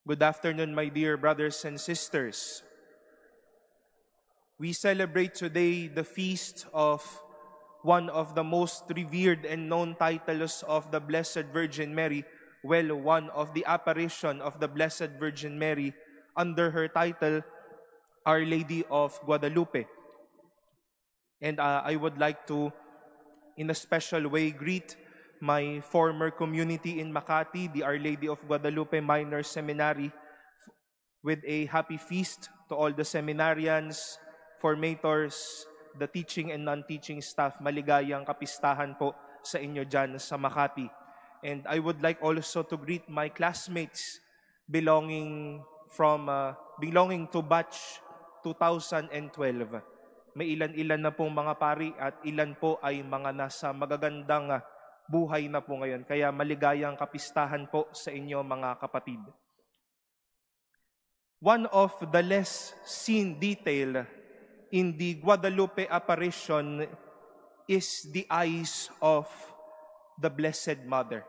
Good afternoon, my dear brothers and sisters. We celebrate today the feast of one of the most revered and known titles of the Blessed Virgin Mary, one of the apparition of the Blessed Virgin Mary under her title, Our Lady of Guadalupe. And I would like to, in a special way, greet my former community in Makati, the Our Lady of Guadalupe Minor Seminary, with a happy feast to all the seminarians, formators, the teaching and non-teaching staff. Maligayang kapistahan po sa inyo dyan sa Makati. And I would like also to greet my classmates belonging to batch 2012. May ilan-ilan na pong mga pari at ilan po ay mga nasa magagandang buhay na po ngayon. Kaya maligayang kapistahan po sa inyo mga kapatid. One of the less seen detail in the Guadalupe apparition is the eyes of the Blessed Mother.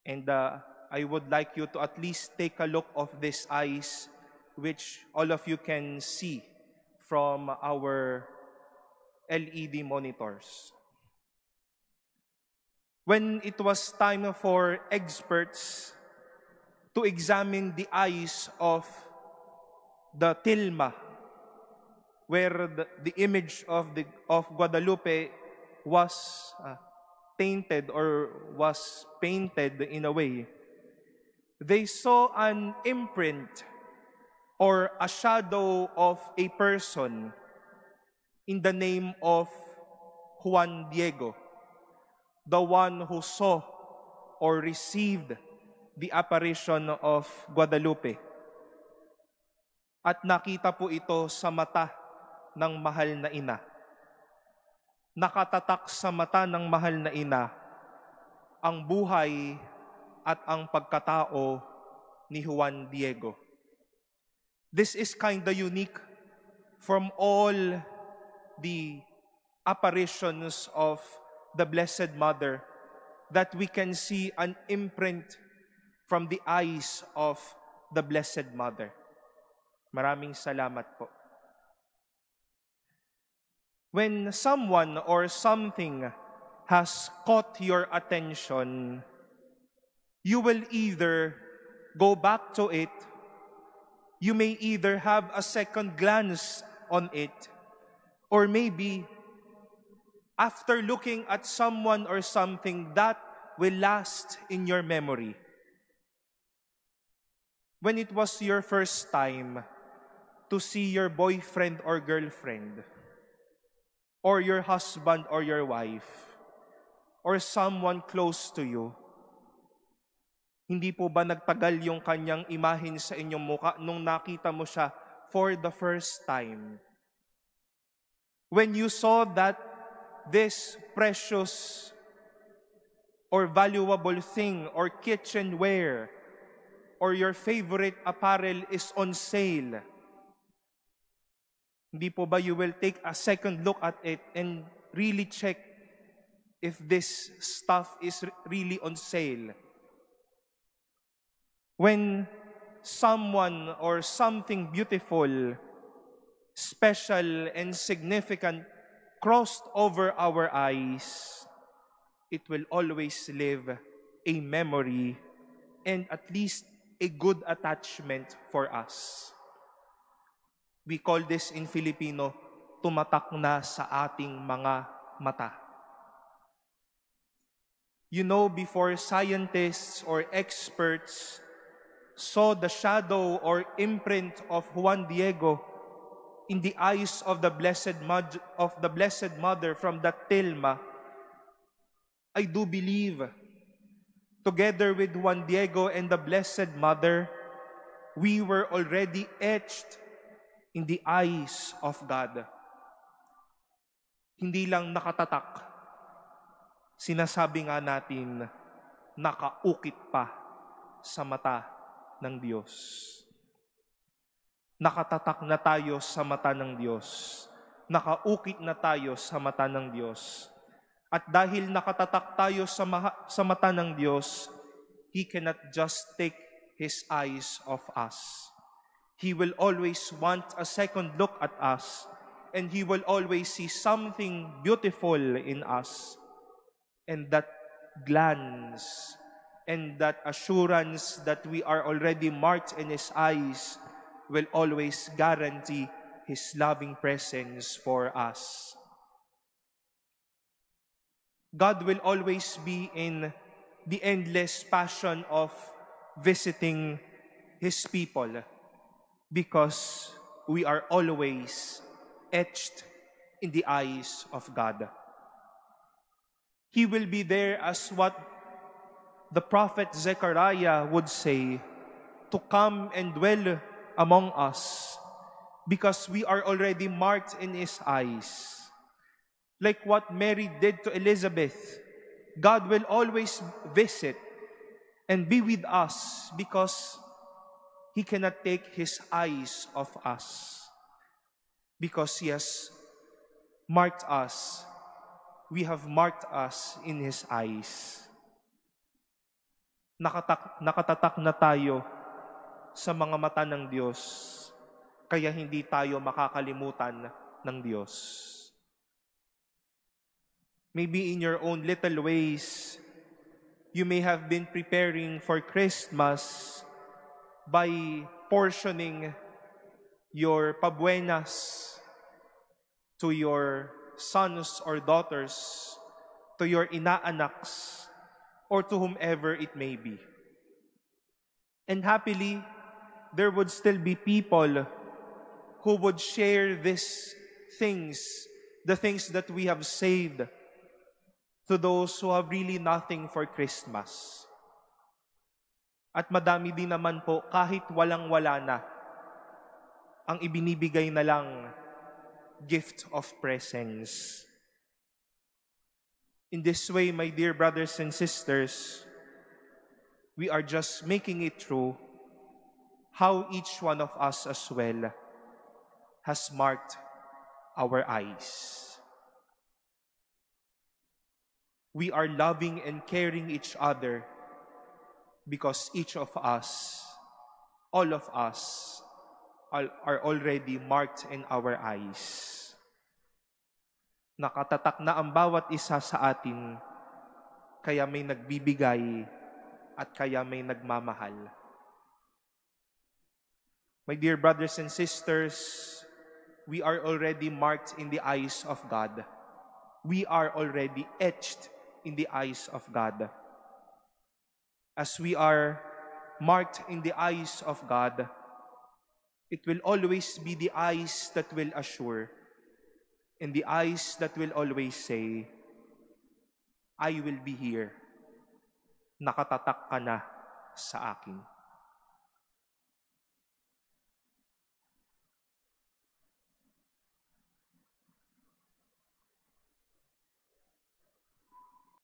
And I would like you to at least take a look of these eyes, which all of you can see from our LED monitors. When it was time for experts to examine the eyes of the tilma, where the image of Guadalupe was tainted or was painted in a way, they saw an imprint or a shadow of a person in the name of Juan Diego, the one who saw or received the apparition of Guadalupe. At nakita po ito sa mata ng mahal na ina. Nakatatak sa mata ng mahal na ina ang buhay at ang pagkatao ni Juan Diego. This is kinda unique from all the apparitions of the Blessed Mother, that we can see an imprint from the eyes of the Blessed Mother. Maraming salamat po. When someone or something has caught your attention, you will either go back to it, you may either have a second glance on it, or maybe after looking at someone or something, that will last in your memory. When it was your first time to see your boyfriend or girlfriend, or your husband or your wife, or someone close to you, hindi po ba nagtagal yung kanyang imahin sa inyong mukha nung nakita mo siya for the first time? When you saw that this precious or valuable thing or kitchenware or your favorite apparel is on sale, hindi po ba you will take a second look at it and really check if this stuff is really on sale? When someone or something beautiful, special, and significant crossed over our eyes, it will always leave a memory and at least a good attachment for us. We call this in Filipino, tumatak na sa ating mga mata. You know, before scientists or experts saw the shadow or imprint of Juan Diego in the eyes of the Blessed Mother from that tilma, I do believe, together with Juan Diego and the Blessed Mother, we were already etched in the eyes of God. Hindi lang nakatatak, sinasabi nga natin, nakaukit pa sa mata ng Diyos. Nakatatak na tayo sa mata ng Diyos. Nakaukit na tayo sa mata ng Diyos. At dahil nakatatak tayo sa mata ng Diyos, He cannot just take His eyes of us. He will always want a second look at us, and He will always see something beautiful in us. And that glance and that assurance that we are already marked in His eyes will always guarantee His loving presence for us. God will always be in the endless passion of visiting His people because we are always etched in the eyes of God. He will be there as what the prophet Zechariah would say, to come and dwell among us because we are already marked in His eyes. Like what Mary did to Elizabeth, God will always visit and be with us because He cannot take His eyes off us. Because He has marked us, we have marked us in His eyes. Nakatatak na tayo sa mga mata ng Diyos, kaya hindi tayo makakalimutan ng Diyos. Maybe in your own little ways, you may have been preparing for Christmas by portioning your pabuenas to your sons or daughters, to your inaanaks, or to whomever it may be. And happily, there would still be people who would share these things, the things that we have saved, to those who have really nothing for Christmas. At madami din naman po, kahit walang-wala na, ang ibinibigay na lang gift of presence. In this way, my dear brothers and sisters, we are just making it true how each one of us as well has marked our eyes. We are loving and caring each other because each of us, all of us, are already marked in our eyes. Nakatatak na ang bawat isa sa atin, kaya may nagbibigay at kaya may nagmamahal. My dear brothers and sisters, we are already marked in the eyes of God. We are already etched in the eyes of God. As we are marked in the eyes of God, it will always be the eyes that will assure and the eyes that will always say, I will be here. Nakatatak ka na sa akin.